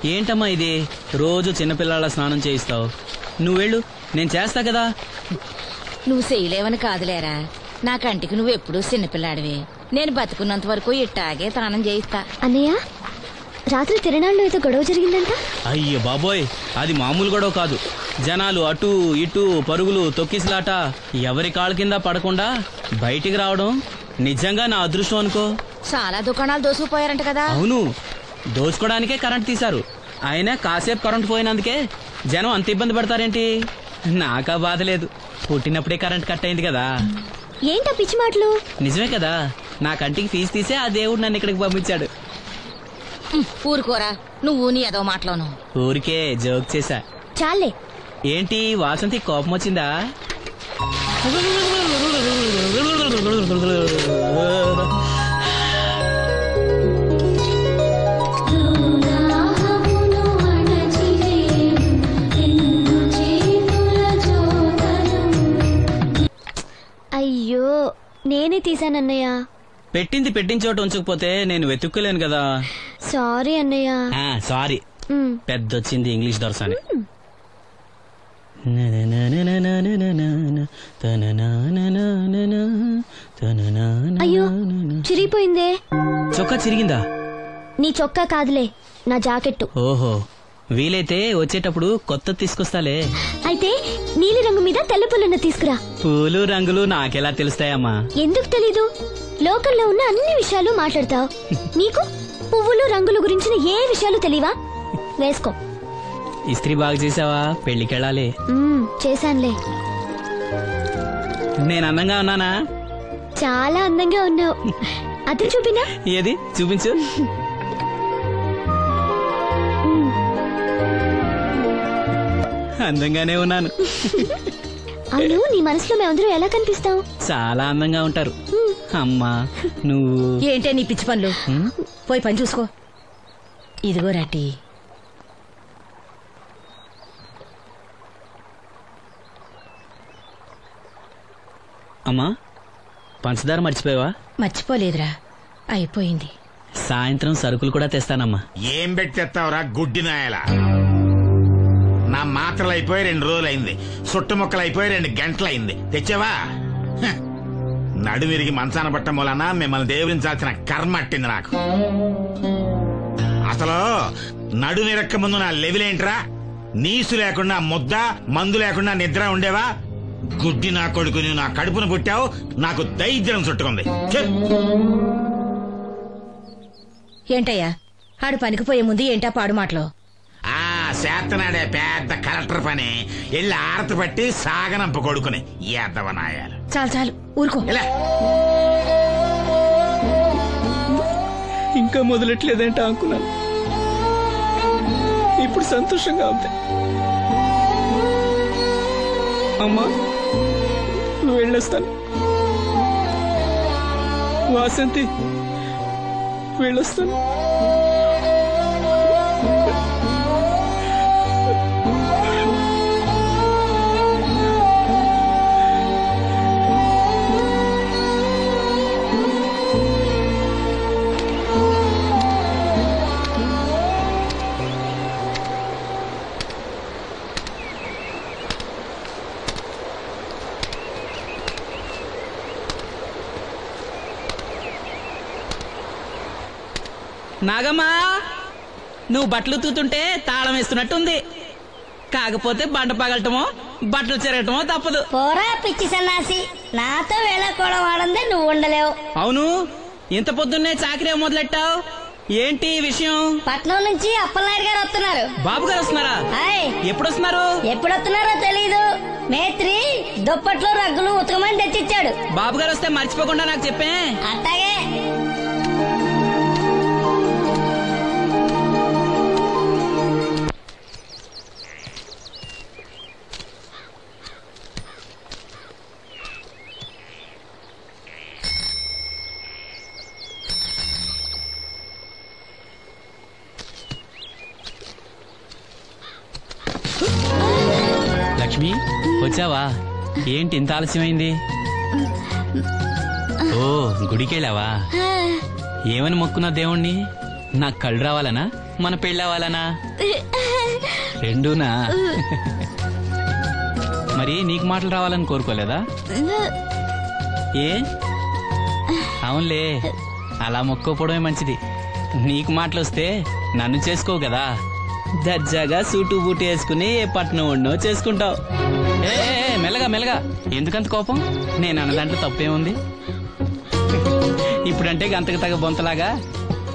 ఏంటమ్మా ఇది? రోజు చిన్నపిల్లల స్నానం చేయిస్తావు. నువ్వెళ్ళు, నేను చేస్తా కదా. నువ్వు చేయలేవని కాదులేరా, నా కంటికి నువ్వు ఎప్పుడూ చిన్నపిల్లాడివి. నేను బతుకున్నంత వరకు ఇట్టాగే స్నానం చేయిస్తా. అన్నయ్య, రాత్రి తిరణాల్లో ఏదో గొడవ జరిగిందంట. అయ్యో బాబోయ్, అది మామూలు గొడవ కాదు. జనాలు అటు ఇటు పరుగులు, తొక్కిసలాట. ఎవరి కాళ్ళ కింద పడకుండా బయటికి రావడం నిజంగా నా అదృష్టం అనుకో. చాలా దుకాణాలు దోసుకుపోయారంట కదా. అవును, దోచుకోవడానికే కరెంట్ తీశారు. అయినా కాసేపు కరెంట్ పోయినందుకే జనం అంత ఇబ్బంది పడతారేంటి? నాకా బాధ లేదు, పుట్టినప్పుడే కరెంట్ కట్ అయింది కదా. ఏంటా పిచ్చి మాటలు? నిజమే కదా, నా కంటికి ఫీజు తీసే ఆ దేవుడు నన్ను ఇక్కడికి పంపించాడు. ఊరుకోరా, నువ్వు నీ ఏదో మాటలోను. ఊరికే జోక్ చేశా. చాలే. ఏంటి వాసంతి కోపం వచ్చిందా? అయ్యో, నేనే తీసానన్నయ్య. పెట్టింది పెట్టిన చోట ఉంచకపోతే నేను వెతుక్కోలేను కదా. సారీ అన్నయ్య. సారీ. పెద్దొచ్చింది ఇంగ్లీష్ దొరసాని. అయ్యో, చిరిగిపోయిందే. చొక్కా చిరిగిందా? నీ చొక్కా కాదులే, నా జాకెట్టు. ఓహో, వీలైతే వచ్చేటప్పుడు కొత్త తీసుకొస్తాలే. అయితే నీలి రంగు మీద తెల్ల పూలున్న తీసుకురా. పూలు రంగులు నాకెలా తెలుస్తాయమ్మా? ఎందుకు తెలీదు? లోకల్లో ఉన్న అన్ని విషయాలు మాట్లాడతావు. నీకు పువ్వులు రంగులు గురించిన ఏ విషయాలు తెలియవా? వేసుకో. ఇస్త్రీ బాగా చేసావా? పెళ్లికెళ్ళాలి. చేశానులే. నేను అందంగా ఉన్నానా? చాలా అందంగా ఉన్నావు. అది చూపినా? ఏది చూపించు. అందంగానే ఉన్నాను. అవును, నీ మనసులో మేమందరూ ఎలా కనిపిస్తావు? చాలా అందంగా ఉంటారు. అమ్మా నువ్వు ఏంటే నీ పిచ్చి పనులు? పోయి పని చూసుకో. ఇదిగో రాటి. అమ్మా, పంచదార మర్చిపోయావా? మర్చిపోలేదురా, అయిపోయింది. సాయంత్రం సరుకులు కూడా తెస్తానమ్మా. ఏం పెట్టి తెస్తావురా గుడ్డి నాయలా? నా మాత్రలు అయిపోయి 2 రోజులైంది, సుట్టుముక్కలు అయిపోయి 2 గంటలైంది. తెచ్చావా? నడుమిరిగి మంచాన పట్టం వలన మిమ్మల్ని దేవురించాల్సిన కర్మ అట్టింది నాకు. అసలు నడుమిరక్క ముందు నా లెవెలేంట్రా? నీసు లేకుండా ముద్ద, మందు లేకుండా నిద్ర ఉండేవా? గుడ్డి నా కొడుకుని నా కడుపును పుట్టావు, నాకు దైద్యం చుట్టుకుంది. ఏంటయ్యా ఆడు పనికిపోయే ముందు ఏంటా పాడు మాటలు? చేతనాడే పెద్ద కలెక్టర్ పని. వెళ్ళి ఆరతి పట్టి సాగనంప కొడుకుని ఎద్దవనాయాలు. చాలు చాలు ఊరుకో. ఇంకా మొదలెట్లేదేంటా అనుకున్నాను. ఇప్పుడు సంతోషంగా ఉంది. అమ్మా, నువ్వు వెళ్ళొస్తాను. వాసంతి, వెళ్ళొస్తాను. నాగమ్మా, నువ్వు బట్టలు తూతుంటే తాళం వేస్తున్నట్టుంది. కాకపోతే బండ పగలటమో బట్టలు చెరగటమో తప్పదు. పోరా పిచ్చి సన్నాసి, నాతో వేళకోవడం వాడందే నువ్వు ఉండలేవు. అవును, ఇంత పొద్దున్నే చాకరీ మొదలెట్టావు. ఏంటి విషయం? పట్నం నుంచి అప్పలనాయుడు గారు వస్తున్నారు. బాబు గారు వస్తున్నారా? ఎప్పుడు వస్తున్నారు? ఎప్పుడు వస్తున్నారో తెలీదు. మేత్రి దుప్పట్లు రగ్గులు ఉతకమని తెచ్చిచ్చాడు. బాబు గారు వస్తే మర్చిపోకుండా నాకు చెప్పే. అట్టాగే. లక్ష్మి, వచ్చావా? ఏంటి ఇంత ఆలస్యమైంది? ఓ, గుడికెళ్ళావా? ఏమని మొక్కున్నా దేవుణ్ణి? నాకు కళ్ళు రావాలనా? మన పెళ్ళి అవ్వాలనా? రెండూనా? మరి నీకు మాటలు రావాలని కోరుకోలేదా? ఏ అవునులే, అలా మొక్కోపోవడమే మంచిది. నీకు మాటలు వస్తే నన్ను చేసుకోవు కదా, దర్జాగా సూటు బూటు వేసుకుని ఏ పట్నం ఉండో చేసుకుంటావు. ఏ మెల్లగా మెల్లగా, ఎందుకంత కోపం? నేను అన్న దాంట్లో తప్పేముంది? ఇప్పుడంటే గంతకు తగ్గ బొంతలాగా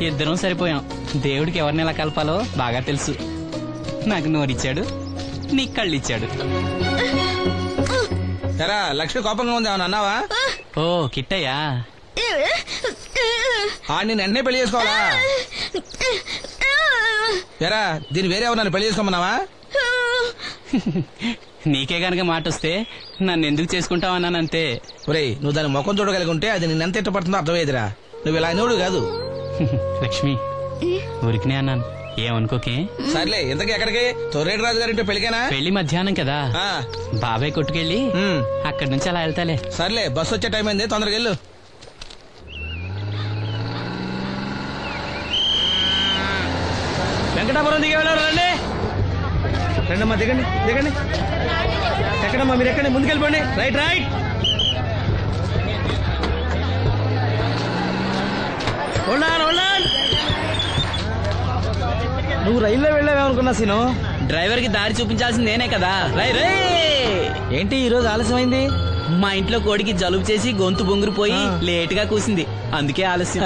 ఇద్దరం సరిపోయాం. దేవుడికి ఎవరిని ఎలా కలపాలో బాగా తెలుసు. నాకు నోరిచ్చాడు, నీకు కళ్ళు ఇచ్చాడు. ఎరా లక్ష్మి కోపంగా ఉంది, ఏమన్నా అన్నావా? ఓ కిట్టయ్యా, నేను వెంటనే పెళ్లి చేసుకోవాలా? ఎరా దీన్ని వేరే ఎవరన్నా పెళ్లి చేసుకోమన్నావా? నీకే గనక మాట వస్తే నన్ను ఎందుకు చేసుకుంటావన్నానంతే. ఒరేయ్, నువ్వు దాని ముఖం చూడగలిగి ఉంటే అది నిన్నెంత ఇష్టపడుతుందో అర్థమయ్యేదిరా. నువ్వు ఇలా అనేవాడు కాదు. లక్ష్మి, ఊరికినే అన్నాను, ఏమనుకోకే. సర్లే, ఇంతకీ ఎక్కడికి? తొర్రేటి రాజు గారింటే పెళ్లికేనా? పెళ్లి మధ్యాహ్నం కదా, బాబాయ్ కొట్టుకెళ్ళి అక్కడి నుంచి అలా వెళ్తాలే. సర్లే, బస్సు వచ్చే టైం అయింది, తొందరగా వెళ్ళు. వెంకటాపురం దిగే వెళ్ళారు. రండి రండమ్మా, దిగండి దిగండి. ఎక్కడమ్మా మీరు? ఎక్కండి, ముందుకెళ్ళిపోండి. Right right. నువ్వు రైల్లో వెళ్ళావేమనుకున్నా సీను. డ్రైవర్ కి దారి చూపించాల్సింది నేనే కదా. రై రే. ఏంటి ఈరోజు ఆలస్యమైంది? మా ఇంట్లో కోడికి జలుబు చేసి గొంతు బొంగురుపోయి లేట్ గా కూసింది, అందుకే ఆలస్యం.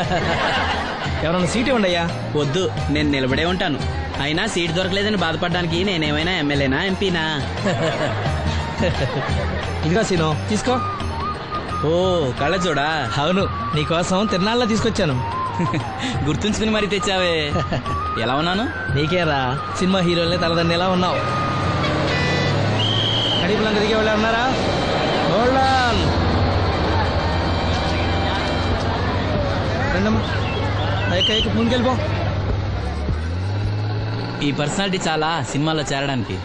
ఎవరన్నా సీట్ ఇవ్వండి అయ్యా. వద్దు, నేను నిలబడే ఉంటాను. అయినా సీట్ దొరకలేదని బాధపడడానికి నేనేమైనా ఎమ్మెల్యేనా ఎంపీనా? ఇదిగో సీను, తీసుకో. ఓ కళ్ళజోడా? అవును, నీకోసం తిరునాళ్ళ తీసుకొచ్చాను. గుర్తుంచుకుని మరి తెచ్చావే. ఎలా ఉన్నాను? నీకేరా, సినిమా హీరోల్ని తలదన్ని ఎలా ఉన్నావు? కడిపులంక దిగే వాళ్ళు ఉన్నారా? రండమ్మా, ముందుకెళ్ళిపో. ఈ పర్సనాలిటీ చాలా సినిమాలో చేరడానికి.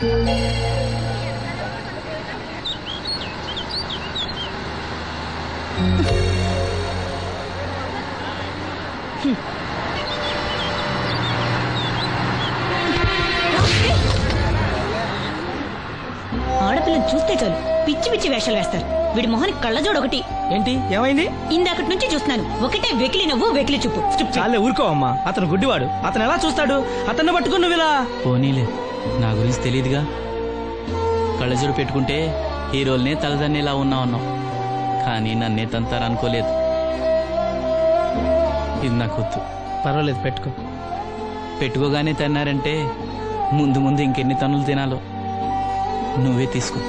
ఆడపిల్లని చూస్తే చాలు పిచ్చి పిచ్చి వేషాలు వేస్తారు. వీడి మొహానికి కళ్ళజోడు ఒకటి. ఏంటి ఏమైంది? ఇందాకటి నుంచి చూస్తున్నాను, ఒకటే వెకిలి నవ్వు వెకిలి చూపు. చాలే ఊరుకో అమ్మా, అతను గుడ్డివాడు. అతను ఎలా చూస్తాడు? అతన్ని పట్టుకుని నువ్వు ఇలా. పోనీలే, నా గురించి తెలియదుగా. కళ్ళజోడు పెట్టుకుంటే హీరోల్నే తలదన్నేలా ఉన్నావు, కానీ నన్నే తంతారనుకోలేదు. ఇది నాకు వద్దు. పర్వాలేదు, పెట్టుకో. పెట్టుకోగానే తన్నారంటే ముందు ముందు ఇంకెన్ని తన్నులు తినాలో. నువ్వే తీసుకో.